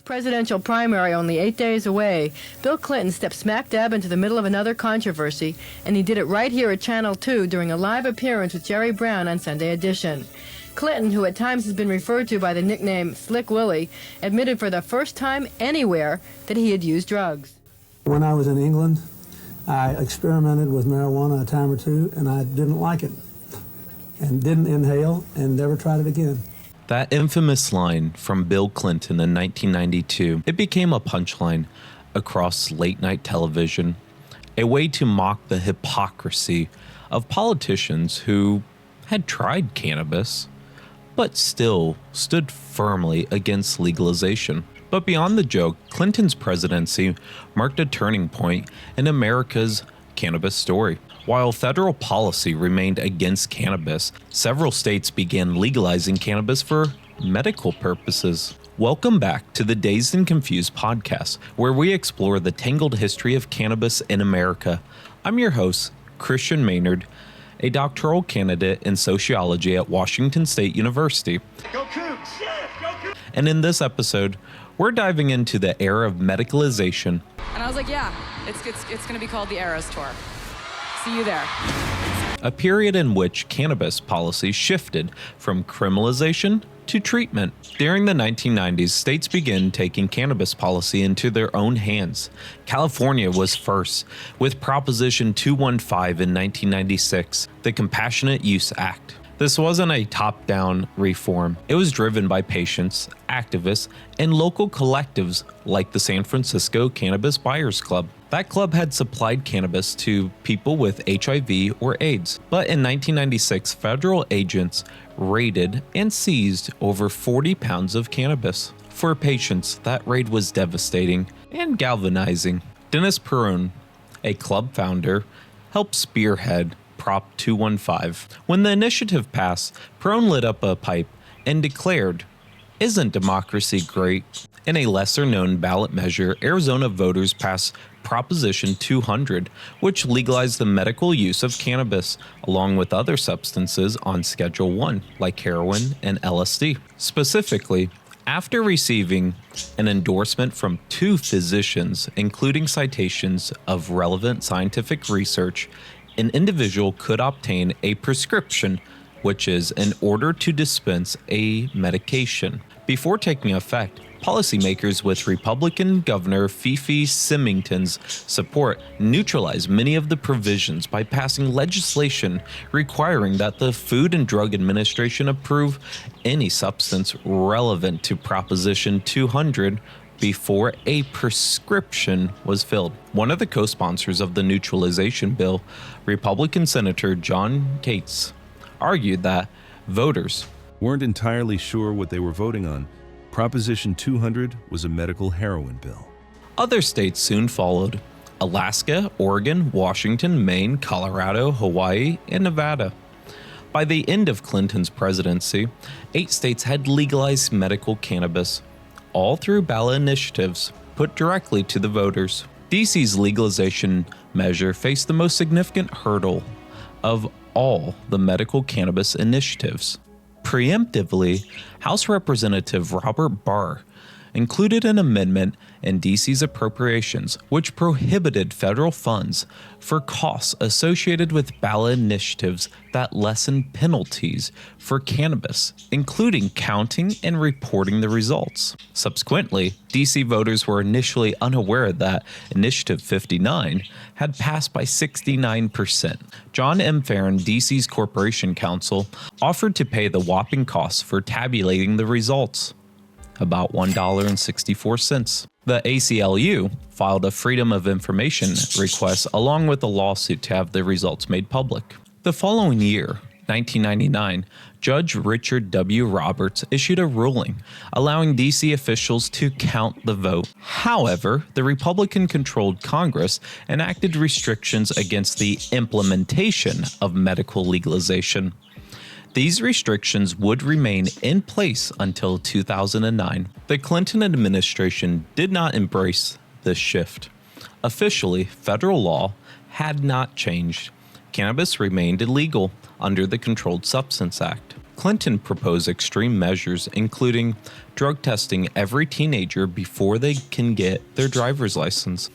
presidential primary only 8 days away, Bill Clinton stepped smack dab into the middle of another controversy, and he did it right here at Channel 2 during a live appearance with Jerry Brown on Sunday Edition. Clinton, who at times has been referred to by the nickname Slick Willie, admitted for the first time anywhere that he had used drugs. When I was in England, I experimented with marijuana a time or two, and I didn't like it, and didn't inhale, and never tried it again. That infamous line from Bill Clinton in 1992, it became a punchline across late-night television, a way to mock the hypocrisy of politicians who had tried cannabis, but still stood firmly against legalization. But beyond the joke, Clinton's presidency marked a turning point in America's cannabis story. While federal policy remained against cannabis, several states began legalizing cannabis for medical purposes. Welcome back to the Dazed and Confused podcast, where we explore the tangled history of cannabis in America. I'm your host, Christian Maynard, a doctoral candidate in sociology at Washington State University. Go Cougs! Yes, go Cougs! And in this episode, we're diving into the era of medicalization. And I was like, yeah, it's going to be called the Eras Tour. See you there. A period in which cannabis policy shifted from criminalization to treatment. During the 1990s, states began taking cannabis policy into their own hands. California was first, with Proposition 215 in 1996, the Compassionate Use Act. This wasn't a top-down reform. It was driven by patients, activists, and local collectives like the San Francisco Cannabis Buyers Club. That club had supplied cannabis to people with HIV or AIDS. But in 1996, federal agents raided and seized over 40 pounds of cannabis. For patients, that raid was devastating and galvanizing. Dennis Peron, a club founder, helped spearhead Prop 215. When the initiative passed, Peron lit up a pipe and declared, "Isn't democracy great?" In a lesser-known ballot measure, Arizona voters passed Proposition 200, which legalized the medical use of cannabis, along with other substances on Schedule 1, like heroin and LSD. Specifically, after receiving an endorsement from 2 physicians, including citations of relevant scientific research, an individual could obtain a prescription, which is an order to dispense a medication. Before taking effect, policymakers with Republican Governor Fifi Symington's support neutralized many of the provisions by passing legislation requiring that the Food and Drug Administration approve any substance relevant to Proposition 200 before a prescription was filled. One of the co-sponsors of the neutralization bill, Republican Senator John Cates, argued that voters weren't entirely sure what they were voting on. Proposition 200 was a medical heroin bill. Other states soon followed: Alaska, Oregon, Washington, Maine, Colorado, Hawaii, and Nevada. By the end of Clinton's presidency, 8 states had legalized medical cannabis, all through ballot initiatives put directly to the voters. DC's legalization measure faced the most significant hurdle of all the medical cannabis initiatives. Preemptively, House Representative Robert Barr included an amendment in DC's appropriations which prohibited federal funds for costs associated with ballot initiatives that lessen penalties for cannabis, including counting and reporting the results. Subsequently, DC voters were initially unaware that Initiative 59 had passed by 69%. John M. Farron, DC's Corporation Counsel, offered to pay the whopping costs for tabulating the results, about $1.64. The ACLU filed a Freedom of Information request along with a lawsuit to have the results made public. The following year, 1999, Judge Richard W. Roberts issued a ruling allowing DC officials to count the vote. However, the Republican-controlled Congress enacted restrictions against the implementation of medical legalization. These restrictions would remain in place until 2009. The Clinton administration did not embrace this shift. Officially, federal law had not changed. Cannabis remained illegal under the Controlled Substance Act. Clinton proposed extreme measures, including drug testing every teenager before they can get their driver's license.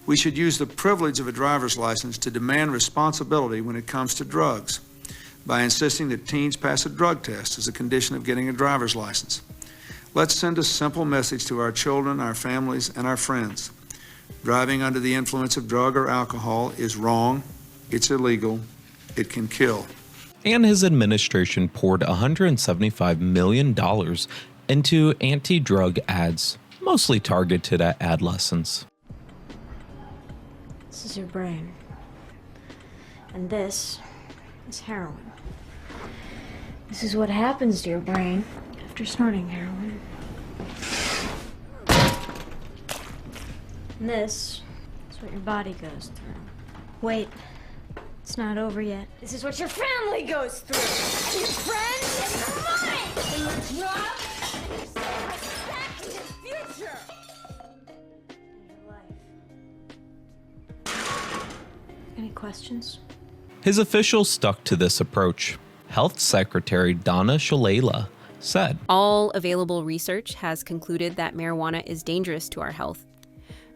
We should use the privilege of a driver's license to demand responsibility when it comes to drugs by insisting that teens pass a drug test as a condition of getting a driver's license. Let's send a simple message to our children, our families, and our friends. Driving under the influence of drug or alcohol is wrong, it's illegal, it can kill. And his administration poured $175 million into anti-drug ads, mostly targeted at adolescents. This is your brain. And this is heroin. This is what happens to your brain after snorting heroin. And this is what your body goes through. Wait, it's not over yet. This is what your family goes through. And your friends and your money. And your job. And your self-respect and your future. And your life. Any questions? His officials stuck to this approach. Health Secretary Donna Shalala said, "All available research has concluded that marijuana is dangerous to our health.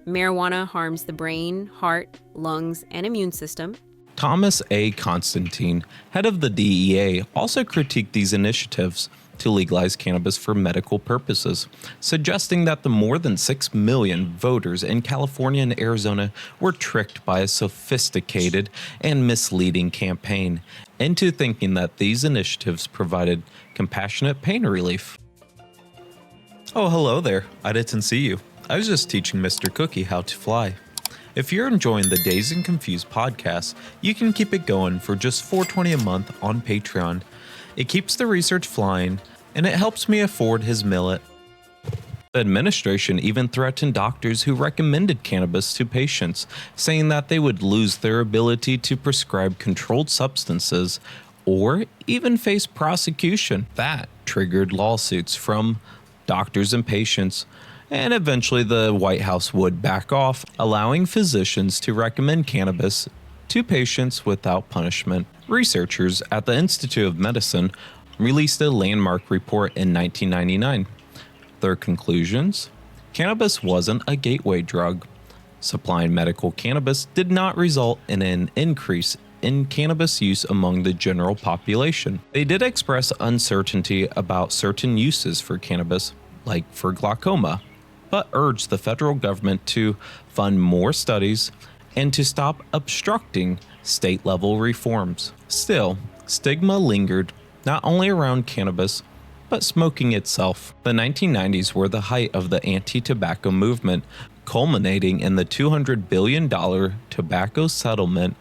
Marijuana harms the brain, heart, lungs, and immune system." Thomas A. Constantine, head of the DEA, also critiqued these initiatives to legalize cannabis for medical purposes, suggesting that the more than 6 million voters in California and Arizona were tricked by a sophisticated and misleading campaign into thinking that these initiatives provided compassionate pain relief. Oh, hello there. I didn't see you. I was just teaching Mr. Cookie how to fly. If you're enjoying the Dazed and Confused podcast, you can keep it going for just $4.20 a month on Patreon. It keeps the research flying, and it helps me afford his millet. The administration even threatened doctors who recommended cannabis to patients, saying that they would lose their ability to prescribe controlled substances or even face prosecution. That triggered lawsuits from doctors and patients, and eventually the White House would back off, allowing physicians to recommend cannabis to patients without punishment. Researchers at the Institute of Medicine released a landmark report in 1999. Their conclusions: cannabis wasn't a gateway drug. Supplying medical cannabis did not result in an increase in cannabis use among the general population. They did express uncertainty about certain uses for cannabis, like for glaucoma, but urged the federal government to fund more studies and to stop obstructing state-level reforms. Still, stigma lingered not only around cannabis, but smoking itself. The 1990s were the height of the anti-tobacco movement, culminating in the $200 billion tobacco settlement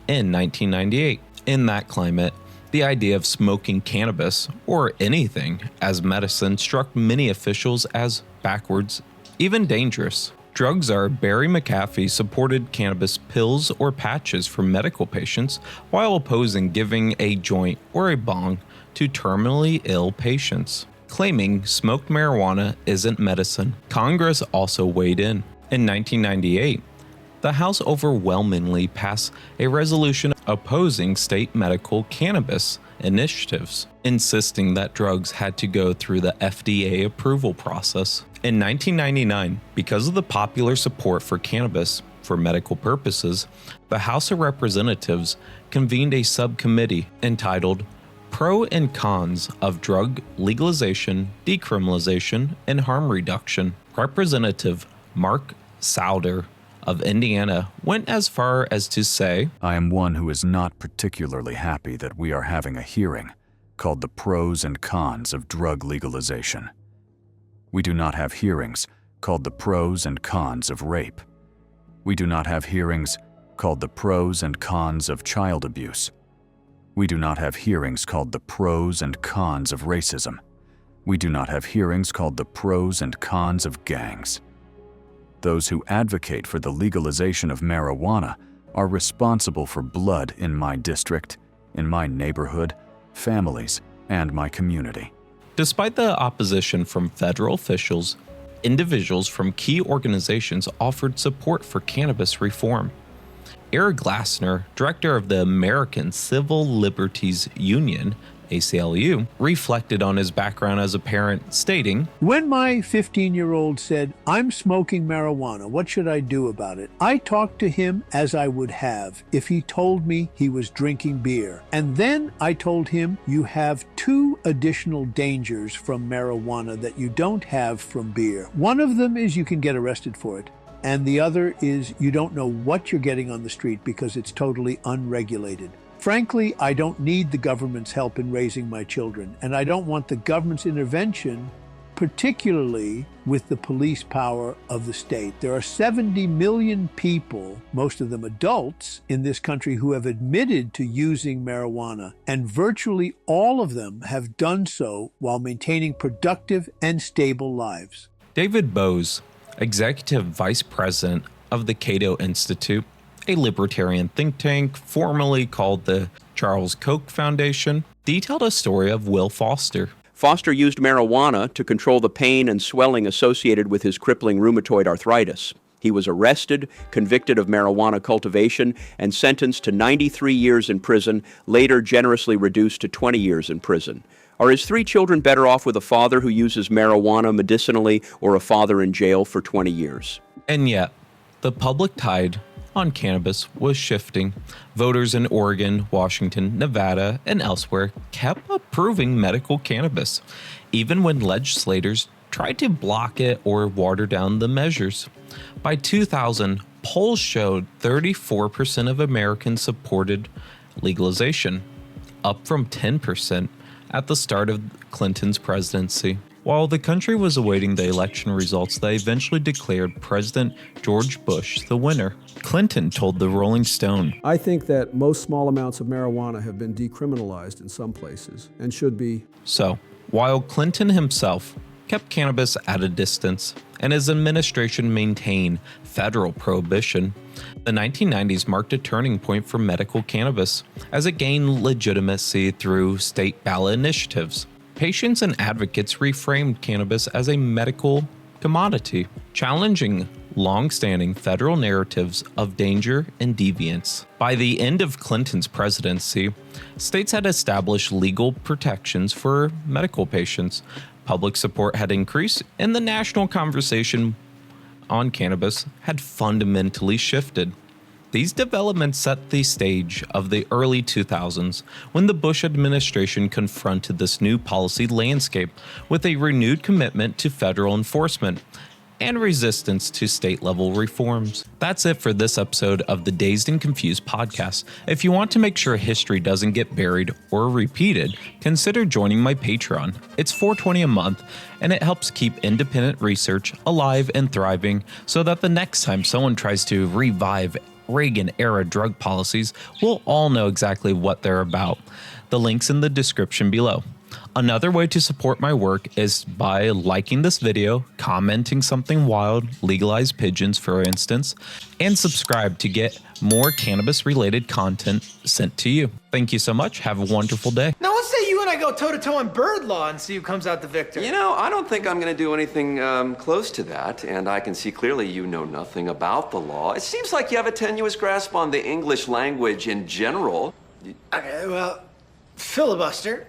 in 1998. In that climate, the idea of smoking cannabis, or anything, as medicine struck many officials as backwards, even dangerous. Drug czar Barry McCaffrey supported cannabis pills or patches for medical patients while opposing giving a joint or a bong to terminally ill patients, claiming smoked marijuana isn't medicine. Congress also weighed in. In 1998, the House overwhelmingly passed a resolution opposing state medical cannabis initiatives, insisting that drugs had to go through the FDA approval process. In 1999, because of the popular support for cannabis for medical purposes, the House of Representatives convened a subcommittee entitled Pro and Cons of Drug Legalization, Decriminalization, and Harm Reduction. Representative Mark Souder of Indiana went as far as to say, "I am one who is not particularly happy that we are having a hearing called the Pros and Cons of Drug Legalization. We do not have hearings called the Pros and Cons of Rape. We do not have hearings called the Pros and Cons of Child Abuse. We do not have hearings called the Pros and Cons of Racism. We do not have hearings called the Pros and Cons of Gangs. Those who advocate for the legalization of marijuana are responsible for blood in my district, in my neighborhood, families, and my community." Despite the opposition from federal officials, individuals from key organizations offered support for cannabis reform. Eric Glassner, director of the American Civil Liberties Union, ACLU, reflected on his background as a parent, stating, "When my 15-year-old said, 'I'm smoking marijuana, what should I do about it?' I talked to him as I would have if he told me he was drinking beer. And then I told him, you have 2 additional dangers from marijuana that you don't have from beer. One of them is you can get arrested for it. And the other is you don't know what you're getting on the street because it's totally unregulated. Frankly, I don't need the government's help in raising my children, and I don't want the government's intervention, particularly with the police power of the state. There are 70 million people, most of them adults, in this country who have admitted to using marijuana, and virtually all of them have done so while maintaining productive and stable lives." David Bose, Executive Vice President of the Cato Institute, a libertarian think tank formerly called the Charles Koch Foundation, detailed a story of Will Foster. Foster used marijuana to control the pain and swelling associated with his crippling rheumatoid arthritis. He was arrested, convicted of marijuana cultivation, and sentenced to 93 years in prison, later generously reduced to 20 years in prison. Are his 3 children better off with a father who uses marijuana medicinally or a father in jail for 20 years? And yet, the public tide on cannabis was shifting. Voters in Oregon, Washington, Nevada, and elsewhere kept approving medical cannabis, even when legislators tried to block it or water down the measures. By 2000, polls showed 34% of Americans supported legalization, up from 10% at the start of Clinton's presidency. While the country was awaiting the election results that eventually declared President George Bush the winner, Clinton told the Rolling Stone, "I think that most small amounts of marijuana have been decriminalized in some places and should be." So, while Clinton himself kept cannabis at a distance and his administration maintained federal prohibition, the 1990s marked a turning point for medical cannabis as it gained legitimacy through state ballot initiatives. Patients and advocates reframed cannabis as a medical commodity, challenging long-standing federal narratives of danger and deviance. By the end of Clinton's presidency, states had established legal protections for medical patients. Public support had increased, and the national conversation on cannabis had fundamentally shifted. These developments set the stage of the early 2000s when the Bush administration confronted this new policy landscape with a renewed commitment to federal enforcement and resistance to state-level reforms. That's it for this episode of the Dazed and Confused podcast. If you want to make sure history doesn't get buried or repeated, consider joining my Patreon. It's $4.20 a month, and it helps keep independent research alive and thriving so that the next time someone tries to revive Reagan-era drug policies, we'll all know exactly what they're about. The link's in the description below. Another way to support my work is by liking this video, commenting something wild, legalized pigeons for instance, and subscribe to get more cannabis-related content sent to you. Thank you so much. Have a wonderful day. Now let's say you and I go toe-to-toe on bird law and see who comes out the victor. You know, I don't think I'm going to do anything close to that, and I can see clearly you know nothing about the law. It seems like you have a tenuous grasp on the English language in general. Okay, well, filibuster.